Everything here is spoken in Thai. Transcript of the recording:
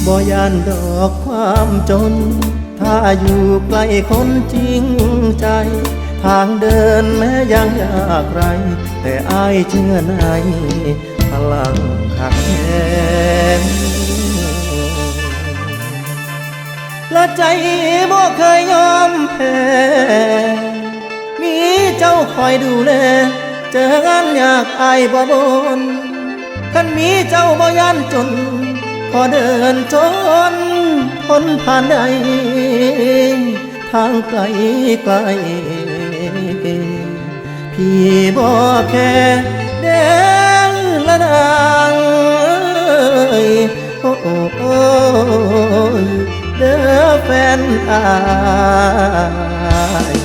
บ่ยานดอกความจนถ้าอยู่ใกล้คนจริงใจทางเดินแม้ยังยากไรแต่อ้ายเชื่อในพลังขักแข็งและใจบ่เคยยอมแพ้มีเจ้าคอยดูแลเจองานอยากอายบ่บนคันมีเจ้าบ่ยันจนพอเดินจนพ้นผ่านใดทางไกลไกลพี่บ่แค่แดงละนางโอ้โอ้เด้อแฟนอาย